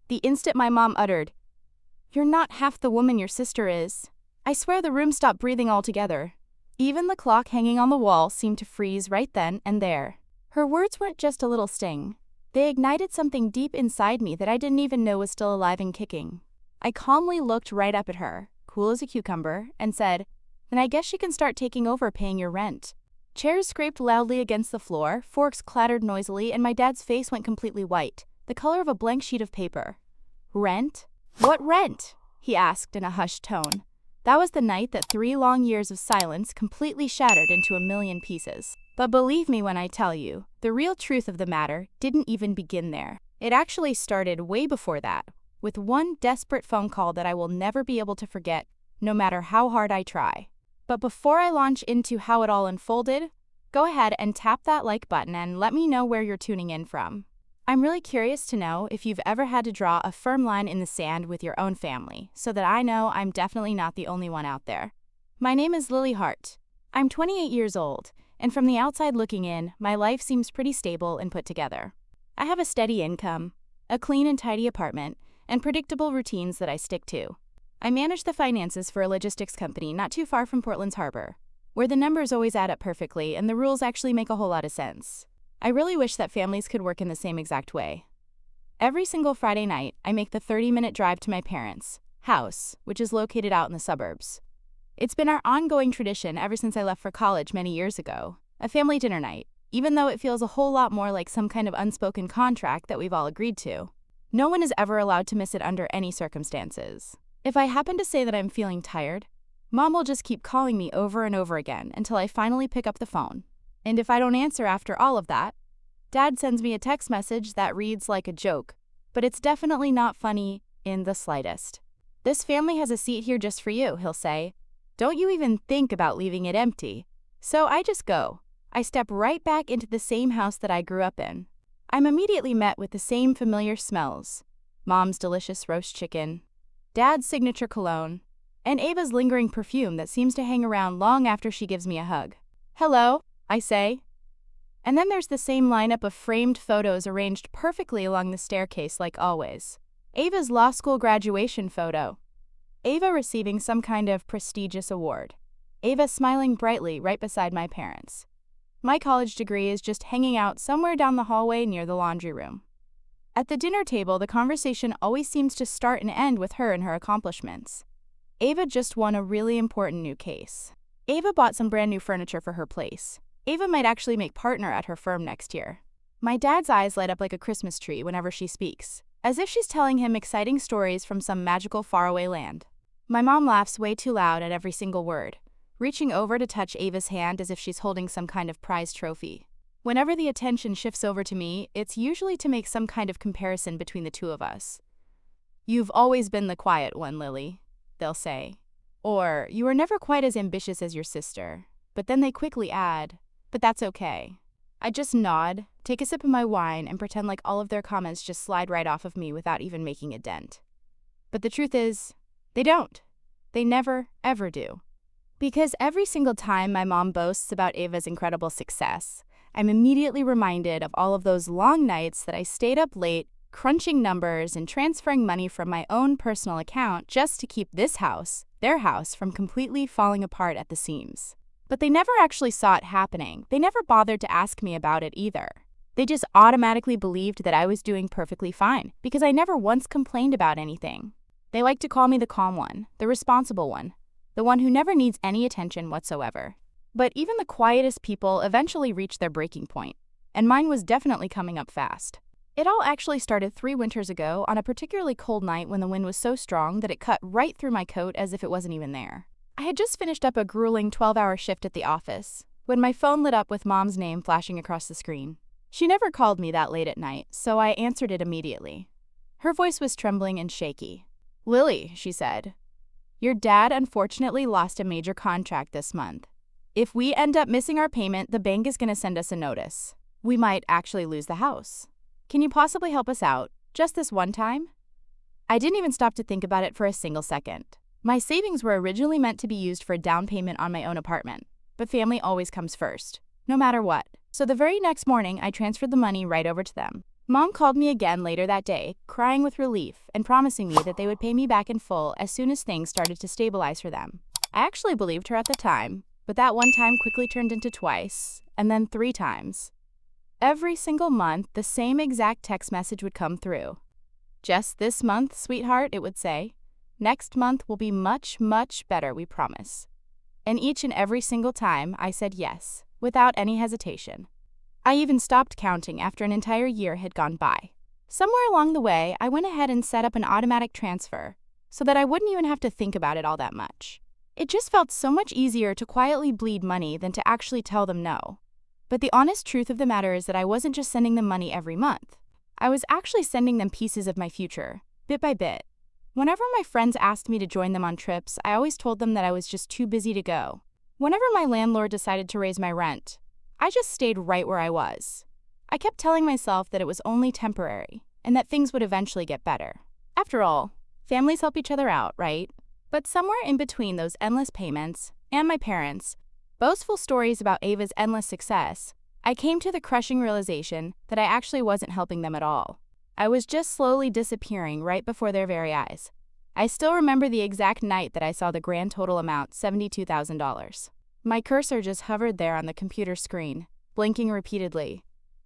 The instant my mom uttered, "You're not half the woman your sister is," I swear the room stopped breathing altogether. Even the clock hanging on the wall seemed to freeze right then and there. Her words weren't just a little sting. They ignited something deep inside me that I didn't even know was still alive and kicking. I calmly looked right up at her, cool as a cucumber, and said, "Then I guess she can start taking over paying your rent." Chairs scraped loudly against the floor, forks clattered noisily, and my dad's face went completely white, the color of a blank sheet of paper. "Rent? What rent?" he asked in a hushed tone. That was the night that 3 long years of silence completely shattered into a million pieces. But believe me when I tell you, the real truth of the matter didn't even begin there. It actually started way before that, with one desperate phone call that I will never be able to forget, no matter how hard I try. But before I launch into how it all unfolded, go ahead and tap that like button and let me know where you're tuning in from. I'm really curious to know if you've ever had to draw a firm line in the sand with your own family, so that I know I'm definitely not the only one out there. My name is Lily Hart. I'm 28 years old, and from the outside looking in, my life seems pretty stable and put together. I have a steady income, a clean and tidy apartment, and predictable routines that I stick to. I manage the finances for a logistics company not too far from Portland's harbor, where the numbers always add up perfectly and the rules actually make a whole lot of sense. I really wish that families could work in the same exact way. Every single Friday night, I make the 30-minute drive to my parents' house, which is located out in the suburbs. It's been our ongoing tradition ever since I left for college many years ago, a family dinner night, even though it feels a whole lot more like some kind of unspoken contract that we've all agreed to. No one is ever allowed to miss it under any circumstances. If I happen to say that I'm feeling tired, Mom will just keep calling me over and over again until I finally pick up the phone. And if I don't answer after all of that, Dad sends me a text message that reads like a joke, but it's definitely not funny in the slightest. "This family has a seat here just for you," he'll say. "Don't you even think about leaving it empty." So I just go. I step right back into the same house that I grew up in. I'm immediately met with the same familiar smells: Mom's delicious roast chicken, Dad's signature cologne, and Ava's lingering perfume that seems to hang around long after she gives me a hug. "Hello," I say. And then there's the same lineup of framed photos arranged perfectly along the staircase like always. Ava's law school graduation photo. Ava receiving some kind of prestigious award. Ava smiling brightly right beside my parents. My college degree is just hanging out somewhere down the hallway near the laundry room. At the dinner table, the conversation always seems to start and end with her and her accomplishments. Ava just won a really important new case. Ava bought some brand new furniture for her place. Ava might actually make partner at her firm next year. My dad's eyes light up like a Christmas tree whenever she speaks, as if she's telling him exciting stories from some magical faraway land. My mom laughs way too loud at every single word, reaching over to touch Ava's hand as if she's holding some kind of prize trophy. Whenever the attention shifts over to me, it's usually to make some kind of comparison between the two of us. "You've always been the quiet one, Lily," they'll say. Or, "You were never quite as ambitious as your sister." But then they quickly add, "But that's okay." I just nod, take a sip of my wine, and pretend like all of their comments just slide right off of me without even making a dent. But the truth is, they don't. They never, ever do. Because every single time my mom boasts about Ava's incredible success, I'm immediately reminded of all of those long nights that I stayed up late, crunching numbers and transferring money from my own personal account just to keep this house, their house, from completely falling apart at the seams. But they never actually saw it happening. They never bothered to ask me about it either. They just automatically believed that I was doing perfectly fine, because I never once complained about anything. They like to call me the calm one, the responsible one, the one who never needs any attention whatsoever. But even the quietest people eventually reach their breaking point, and mine was definitely coming up fast. It all actually started 3 winters ago on a particularly cold night when the wind was so strong that it cut right through my coat as if it wasn't even there. I had just finished up a grueling 12-hour shift at the office when my phone lit up with Mom's name flashing across the screen. She never called me that late at night, so I answered it immediately. Her voice was trembling and shaky. "Lily," she said, "your dad unfortunately lost a major contract this month. If we end up missing our payment, the bank is going to send us a notice. We might actually lose the house. Can you possibly help us out, just this one time?" I didn't even stop to think about it for a single second. My savings were originally meant to be used for a down payment on my own apartment, but family always comes first, no matter what. So the very next morning, I transferred the money right over to them. Mom called me again later that day, crying with relief and promising me that they would pay me back in full as soon as things started to stabilize for them. I actually believed her at the time, but that one time quickly turned into twice, and then 3 times. Every single month, the same exact text message would come through. "Just this month, sweetheart," it would say. "Next month will be much, much better, we promise." And each and every single time, I said yes, without any hesitation. I even stopped counting after an entire year had gone by. Somewhere along the way, I went ahead and set up an automatic transfer so that I wouldn't even have to think about it all that much. It just felt so much easier to quietly bleed money than to actually tell them no. But the honest truth of the matter is that I wasn't just sending them money every month. I was actually sending them pieces of my future, bit by bit. Whenever my friends asked me to join them on trips, I always told them that I was just too busy to go. Whenever my landlord decided to raise my rent, I just stayed right where I was. I kept telling myself that it was only temporary and that things would eventually get better. After all, families help each other out, right? But somewhere in between those endless payments and my parents' boastful stories about Ava's endless success, I came to the crushing realization that I actually wasn't helping them at all. I was just slowly disappearing right before their very eyes. I still remember the exact night that I saw the grand total amount, $72,000. My cursor just hovered there on the computer screen, blinking repeatedly.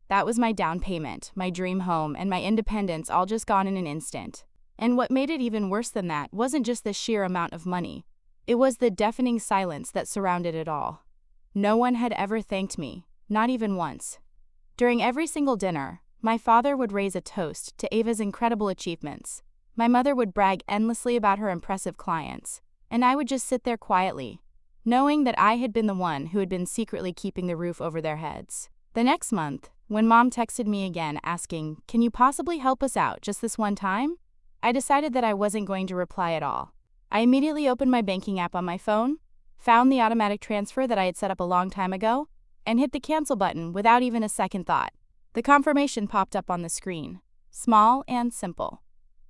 That was my down payment, my dream home, and my independence all just gone in an instant. And what made it even worse than that wasn't just the sheer amount of money. It was the deafening silence that surrounded it all. No one had ever thanked me, not even once. During every single dinner, my father would raise a toast to Ava's incredible achievements. My mother would brag endlessly about her impressive clients, and I would just sit there quietly, knowing that I had been the one who had been secretly keeping the roof over their heads. The next month, when Mom texted me again asking, "Can you possibly help us out just this one time?" I decided that I wasn't going to reply at all. I immediately opened my banking app on my phone, found the automatic transfer that I had set up a long time ago, and hit the cancel button without even a second thought. The confirmation popped up on the screen, small and simple.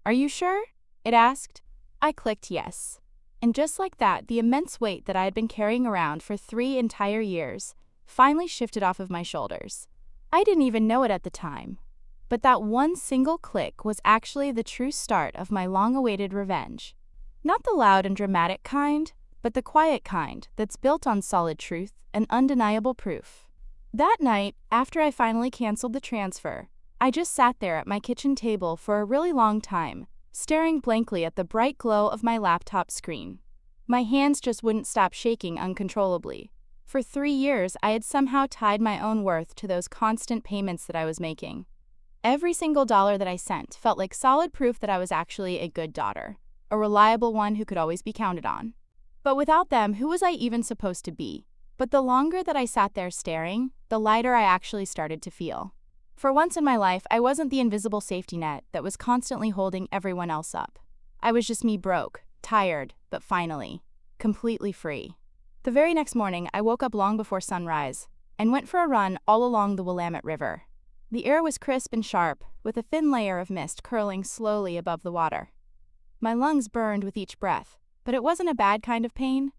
"Are you sure?" it asked. I clicked yes. And just like that, the immense weight that I had been carrying around for 3 entire years finally shifted off of my shoulders. I didn't even know it at the time, but that one single click was actually the true start of my long-awaited revenge. Not the loud and dramatic kind, but the quiet kind that's built on solid truth and undeniable proof. That night, after I finally canceled the transfer, I just sat there at my kitchen table for a really long time, staring blankly at the bright glow of my laptop screen. My hands just wouldn't stop shaking uncontrollably. For 3 years, I had somehow tied my own worth to those constant payments that I was making. Every single dollar that I sent felt like solid proof that I was actually a good daughter, a reliable one who could always be counted on. But without them, who was I even supposed to be? But the longer that I sat there staring, the lighter I actually started to feel. For once in my life, I wasn't the invisible safety net that was constantly holding everyone else up. I was just me, broke, tired, but finally, completely free. The very next morning, I woke up long before sunrise and went for a run all along the Willamette River. The air was crisp and sharp, with a thin layer of mist curling slowly above the water. My lungs burned with each breath, but it wasn't a bad kind of pain.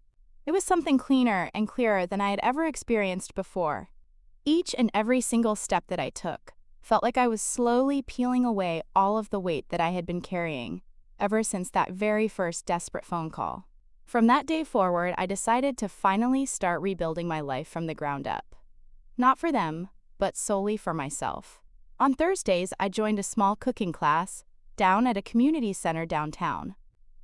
It was something cleaner and clearer than I had ever experienced before. Each and every single step that I took felt like I was slowly peeling away all of the weight that I had been carrying ever since that very first desperate phone call. From that day forward, I decided to finally start rebuilding my life from the ground up. Not for them, but solely for myself. On Thursdays, I joined a small cooking class down at a community center downtown.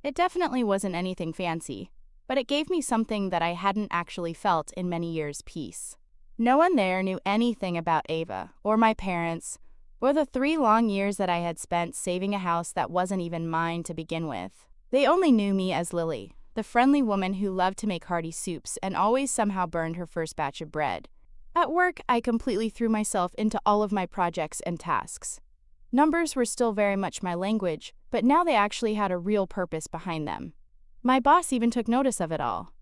It definitely wasn't anything fancy, but it gave me something that I hadn't actually felt in many years: peace. No one there knew anything about Ava, or my parents, or the 3 long years that I had spent saving a house that wasn't even mine to begin with. They only knew me as Lily, the friendly woman who loved to make hearty soups and always somehow burned her first batch of bread. At work, I completely threw myself into all of my projects and tasks. Numbers were still very much my language, but now they actually had a real purpose behind them. My boss even took notice of it all.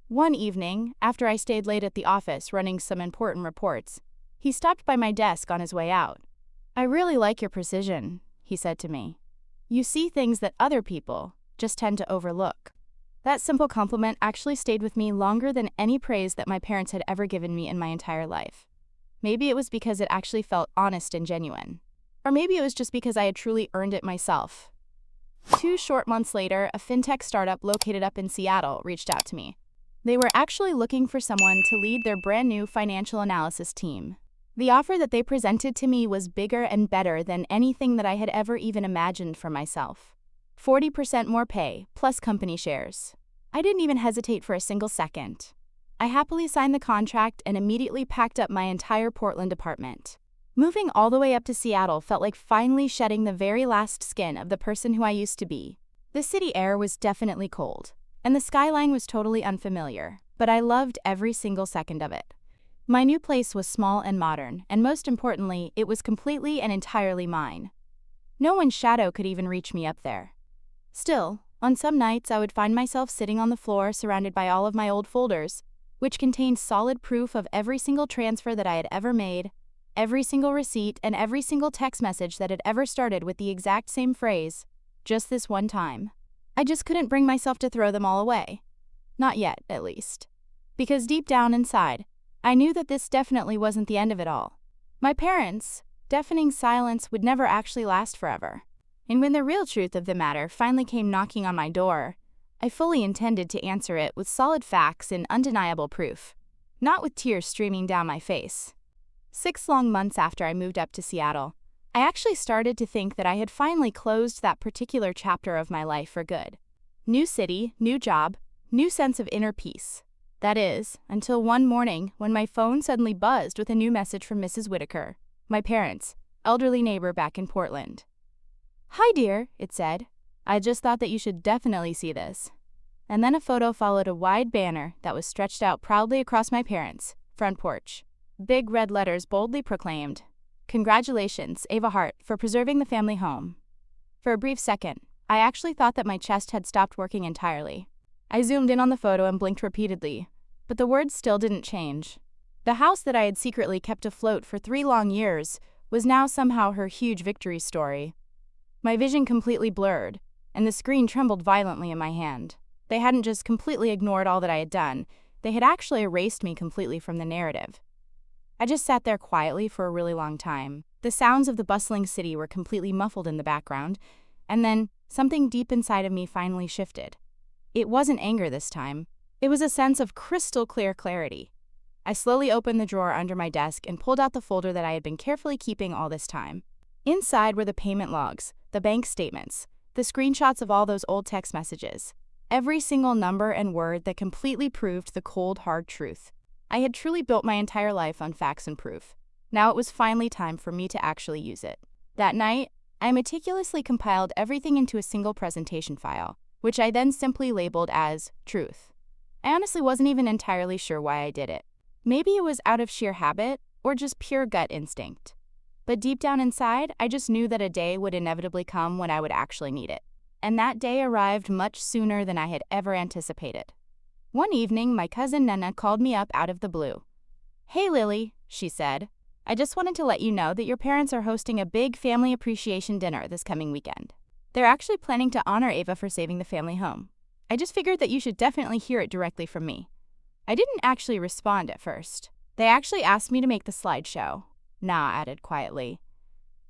One evening, after I stayed late at the office running some important reports, he stopped by my desk on his way out. "I really like your precision," he said to me. "You see things that other people just tend to overlook." That simple compliment actually stayed with me longer than any praise that my parents had ever given me in my entire life. Maybe it was because it actually felt honest and genuine. Or maybe it was just because I had truly earned it myself. 2 short months later, a fintech startup located up in Seattle reached out to me. They were actually looking for someone to lead their brand new financial analysis team. The offer that they presented to me was bigger and better than anything that I had ever even imagined for myself. 40% more pay, plus company shares. I didn't even hesitate for a single second. I happily signed the contract and immediately packed up my entire Portland apartment. Moving all the way up to Seattle felt like finally shedding the very last skin of the person who I used to be. The city air was definitely cold, and the skyline was totally unfamiliar, but I loved every single second of it. My new place was small and modern, and most importantly, it was completely and entirely mine. No one's shadow could even reach me up there. Still, on some nights I would find myself sitting on the floor surrounded by all of my old folders, which contained solid proof of every single transfer that I had ever made, every single receipt, and every single text message that had ever started with the exact same phrase, "just this one time." I just couldn't bring myself to throw them all away. Not yet, at least. Because deep down inside, I knew that this definitely wasn't the end of it all. My parents' deafening silence would never actually last forever. And when the real truth of the matter finally came knocking on my door, I fully intended to answer it with solid facts and undeniable proof, not with tears streaming down my face. 6 long months after I moved up to Seattle, I actually started to think that I had finally closed that particular chapter of my life for good. New city, new job, new sense of inner peace. That is, until one morning when my phone suddenly buzzed with a new message from Mrs. Whitaker, my parents' elderly neighbor back in Portland. "Hi dear," it said. "I just thought that you should definitely see this." And then a photo followed a wide banner that was stretched out proudly across my parents' front porch. Big red letters boldly proclaimed, "Congratulations, Ava Hart, for preserving the family home." For a brief second, I actually thought that my chest had stopped working entirely. I zoomed in on the photo and blinked repeatedly, but the words still didn't change. The house that I had secretly kept afloat for 3 long years was now somehow her huge victory story. My vision completely blurred, and the screen trembled violently in my hand. They hadn't just completely ignored all that I had done, they had actually erased me completely from the narrative. I just sat there quietly for a really long time. The sounds of the bustling city were completely muffled in the background, and then something deep inside of me finally shifted. It wasn't anger this time. It was a sense of crystal clear clarity. I slowly opened the drawer under my desk and pulled out the folder that I had been carefully keeping all this time. Inside were the payment logs, the bank statements, the screenshots of all those old text messages, every single number and word that completely proved the cold, hard truth. I had truly built my entire life on facts and proof. Now it was finally time for me to actually use it. That night, I meticulously compiled everything into a single presentation file, which I then simply labeled as truth. I honestly wasn't even entirely sure why I did it. Maybe it was out of sheer habit or just pure gut instinct. But deep down inside, I just knew that a day would inevitably come when I would actually need it. And that day arrived much sooner than I had ever anticipated. One evening, my cousin Nana called me up out of the blue. "Hey Lily," she said. "I just wanted to let you know that your parents are hosting a big family appreciation dinner this coming weekend. They're actually planning to honor Ava for saving the family home. I just figured that you should definitely hear it directly from me." I didn't actually respond at first. They actually asked me to make the slideshow. Na added quietly,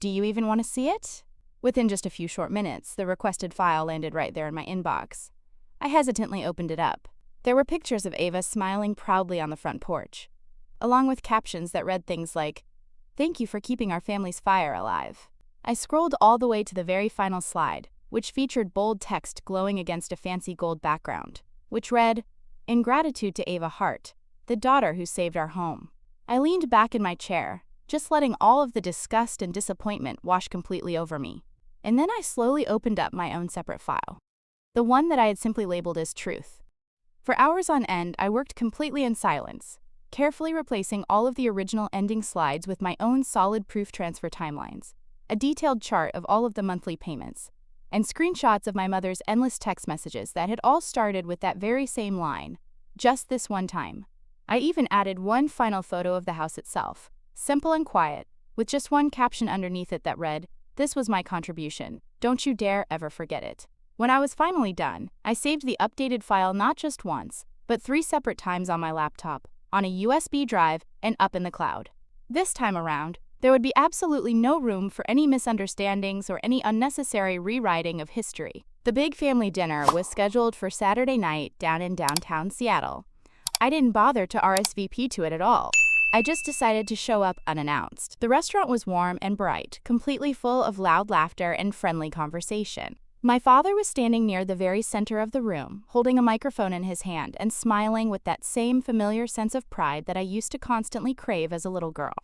"Do you even want to see it?" Within just a few short minutes, the requested file landed right there in my inbox. I hesitantly opened it up. There were pictures of Ava smiling proudly on the front porch, along with captions that read things like, "Thank you for keeping our family's fire alive." I scrolled all the way to the very final slide, which featured bold text glowing against a fancy gold background, which read, "In gratitude to Ava Hart, the daughter who saved our home." I leaned back in my chair, just letting all of the disgust and disappointment wash completely over me. And then I slowly opened up my own separate file, the one that I had simply labeled as truth. For hours on end, I worked completely in silence, carefully replacing all of the original ending slides with my own solid proof transfer timelines, a detailed chart of all of the monthly payments, and screenshots of my mother's endless text messages that had all started with that very same line, "just this one time." I even added one final photo of the house itself, simple and quiet, with just one caption underneath it that read, "This was my contribution. Don't you dare ever forget it." When I was finally done, I saved the updated file not just once, but 3 separate times on my laptop, on a USB drive, and up in the cloud. This time around, There would be absolutely no room for any misunderstandings or any unnecessary rewriting of history. The big family dinner was scheduled for Saturday night down in downtown Seattle. I didn't bother to RSVP to it at all. I just decided to show up unannounced. The restaurant was warm and bright, completely full of loud laughter and friendly conversation. My father was standing near the very center of the room, holding a microphone in his hand and smiling with that same familiar sense of pride that I used to constantly crave as a little girl.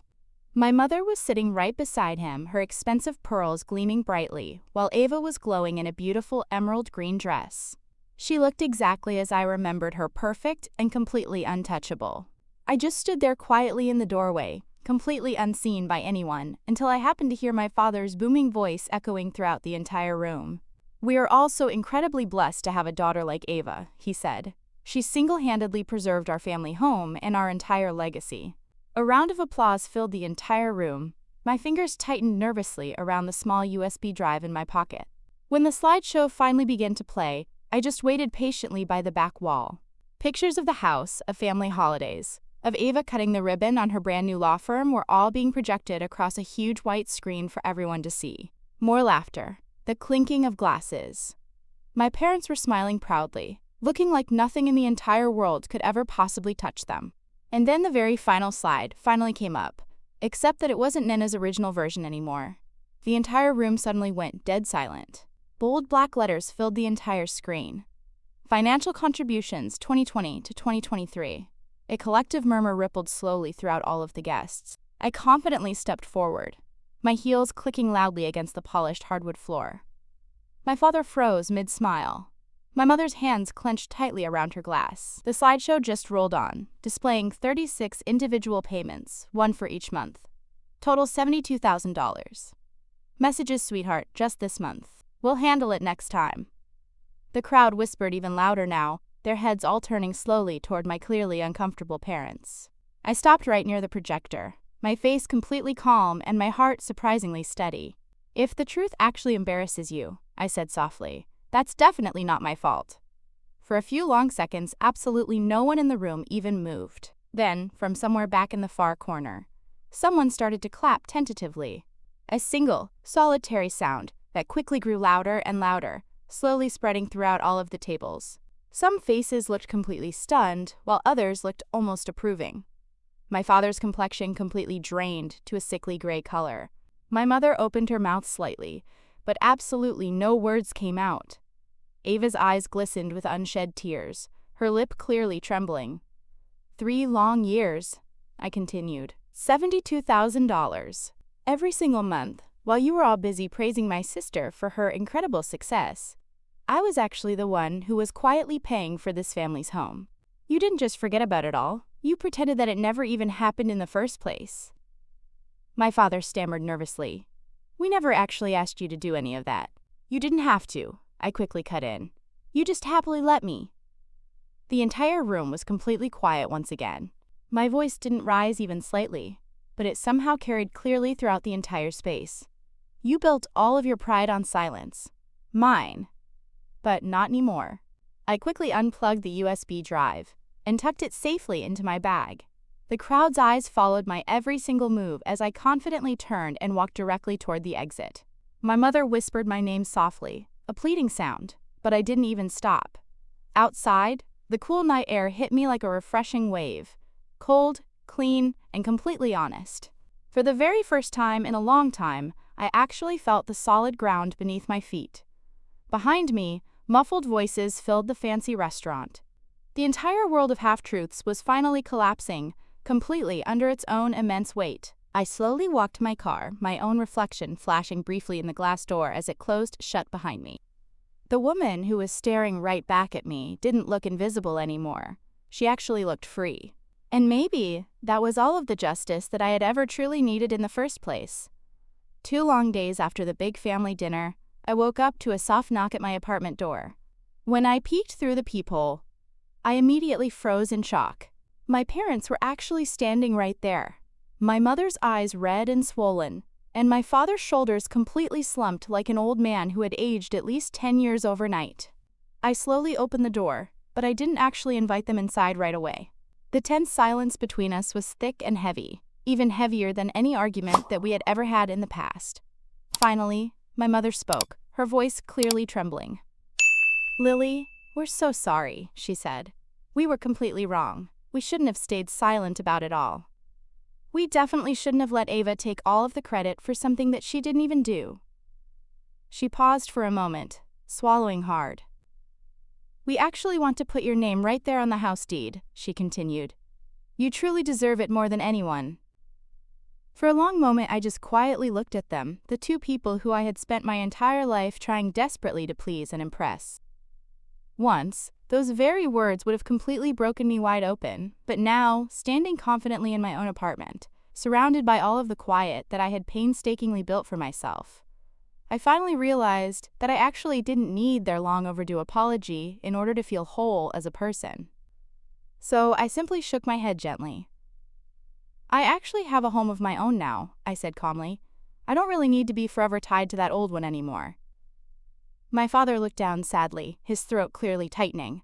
My mother was sitting right beside him, her expensive pearls gleaming brightly, while Ava was glowing in a beautiful emerald green dress. She looked exactly as I remembered her, perfect and completely untouchable. I just stood there quietly in the doorway, completely unseen by anyone, until I happened to hear my father's booming voice echoing throughout the entire room. "We are all so incredibly blessed to have a daughter like Ava," he said. "She single-handedly preserved our family home and our entire legacy." A round of applause filled the entire room. My fingers tightened nervously around the small USB drive in my pocket. When the slideshow finally began to play, I just waited patiently by the back wall. Pictures of the house, of family holidays, of Ava cutting the ribbon on her brand new law firm were all being projected across a huge white screen for everyone to see. More laughter, the clinking of glasses. My parents were smiling proudly, looking like nothing in the entire world could ever possibly touch them. And then the very final slide finally came up, except that it wasn't Nina's original version anymore. The entire room suddenly went dead silent. Bold black letters filled the entire screen. Financial contributions 2020 to 2023. A collective murmur rippled slowly throughout all of the guests. I confidently stepped forward, my heels clicking loudly against the polished hardwood floor. My father froze mid-smile. My mother's hands clenched tightly around her glass. The slideshow just rolled on, displaying 36 individual payments, one for each month. Total $72,000. "Messages, sweetheart, just this month. We'll handle it next time." The crowd whispered even louder now, their heads all turning slowly toward my clearly uncomfortable parents. I stopped right near the projector, my face completely calm and my heart surprisingly steady. "If the truth actually embarrasses you," I said softly, "that's definitely not my fault." For a few long seconds, absolutely no one in the room even moved. Then, from somewhere back in the far corner, someone started to clap tentatively. A single, solitary sound that quickly grew louder and louder, slowly spreading throughout all of the tables. Some faces looked completely stunned, while others looked almost approving. My father's complexion completely drained to a sickly gray color. My mother opened her mouth slightly, but absolutely no words came out. Ava's eyes glistened with unshed tears, her lip clearly trembling. 3 long years, I continued. $72,000. Every single month, while you were all busy praising my sister for her incredible success, I was actually the one who was quietly paying for this family's home. You didn't just forget about it all, you pretended that it never even happened in the first place." My father stammered nervously. "We never actually asked you to do any of that. You didn't have to," I quickly cut in. "You just happily let me." The entire room was completely quiet once again. My voice didn't rise even slightly, but it somehow carried clearly throughout the entire space. "You built all of your pride on silence. Mine. But not anymore." I quickly unplugged the USB drive and tucked it safely into my bag. The crowd's eyes followed my every single move as I confidently turned and walked directly toward the exit. My mother whispered my name softly, a pleading sound, but I didn't even stop. Outside, the cool night air hit me like a refreshing wave, cold, clean, and completely honest. For the very first time in a long time, I actually felt the solid ground beneath my feet. Behind me, muffled voices filled the fancy restaurant. The entire world of half-truths was finally collapsing, completely under its own immense weight. I slowly walked to my car, my own reflection flashing briefly in the glass door as it closed shut behind me. The woman who was staring right back at me didn't look invisible anymore. She actually looked free. And maybe that was all of the justice that I had ever truly needed in the first place. 2 long days after the big family dinner, I woke up to a soft knock at my apartment door. When I peeked through the peephole, I immediately froze in shock. My parents were actually standing right there. My mother's eyes red and swollen, and my father's shoulders completely slumped like an old man who had aged at least 10 years overnight. I slowly opened the door, but I didn't actually invite them inside right away. The tense silence between us was thick and heavy, even heavier than any argument that we had ever had in the past. Finally, my mother spoke, her voice clearly trembling. "Lily, we're so sorry," she said. "We were completely wrong. We shouldn't have stayed silent about it all. We definitely shouldn't have let Ava take all of the credit for something that she didn't even do." She paused for a moment, swallowing hard. "We actually want to put your name right there on the house deed," she continued. "You truly deserve it more than anyone." For a long moment I just quietly looked at them, the two people who I had spent my entire life trying desperately to please and impress. Once, those very words would have completely broken me wide open, but now, standing confidently in my own apartment, surrounded by all of the quiet that I had painstakingly built for myself, I finally realized that I actually didn't need their long overdue apology in order to feel whole as a person. So I simply shook my head gently. "I actually have a home of my own now," I said calmly. "I don't really need to be forever tied to that old one anymore." My father looked down sadly, his throat clearly tightening.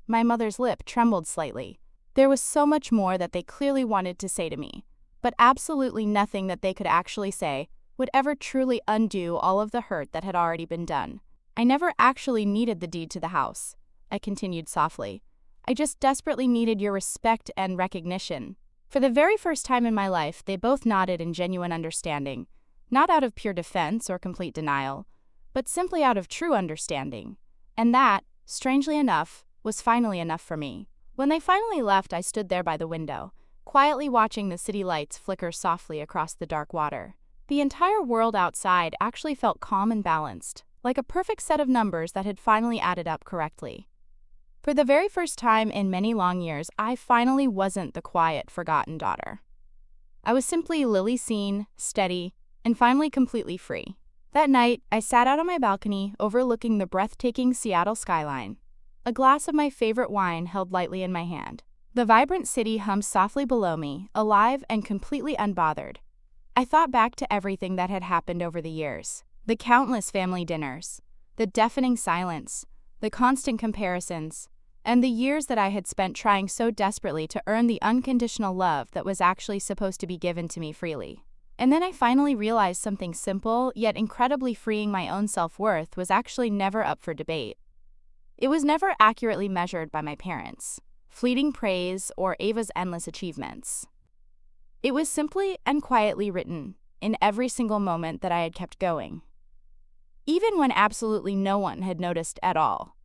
My mother's lip trembled slightly. There was so much more that they clearly wanted to say to me, but absolutely nothing that they could actually say would ever truly undo all of the hurt that had already been done. "I never actually needed the deed to the house," I continued softly. "I just desperately needed your respect and recognition." For the very first time in my life, they both nodded in genuine understanding, not out of pure defense or complete denial, but simply out of true understanding. And that, strangely enough, was finally enough for me. When they finally left, I stood there by the window, quietly watching the city lights flicker softly across the dark water. The entire world outside actually felt calm and balanced, like a perfect set of numbers that had finally added up correctly. For the very first time in many long years, I finally wasn't the quiet, forgotten daughter. I was simply Lily seen, steady, and finally completely free. That night, I sat out on my balcony overlooking the breathtaking Seattle skyline, a glass of my favorite wine held lightly in my hand. The vibrant city hummed softly below me, alive and completely unbothered. I thought back to everything that had happened over the years. The countless family dinners, the deafening silence, the constant comparisons, and the years that I had spent trying so desperately to earn the unconditional love that was actually supposed to be given to me freely. And then I finally realized something simple, yet incredibly freeing: my own self-worth was actually never up for debate. It was never accurately measured by my parents, fleeting praise, or Ava's endless achievements. It was simply and quietly written in every single moment that I had kept going, even when absolutely no one had noticed at all.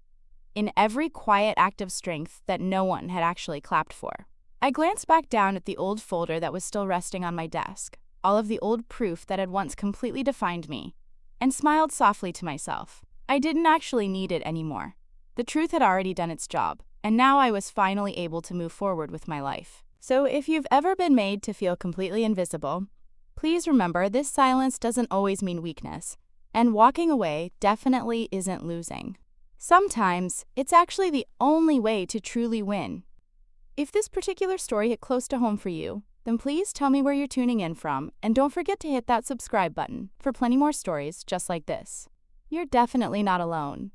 In every quiet act of strength that no one had actually clapped for. I glanced back down at the old folder that was still resting on my desk, all of the old proof that had once completely defined me, and smiled softly to myself. I didn't actually need it anymore. The truth had already done its job, and now I was finally able to move forward with my life. So if you've ever been made to feel completely invisible, please remember this silence doesn't always mean weakness, and walking away definitely isn't losing. Sometimes, it's actually the only way to truly win. If this particular story hit close to home for you, then please tell me where you're tuning in from, and don't forget to hit that subscribe button for plenty more stories just like this. You're definitely not alone.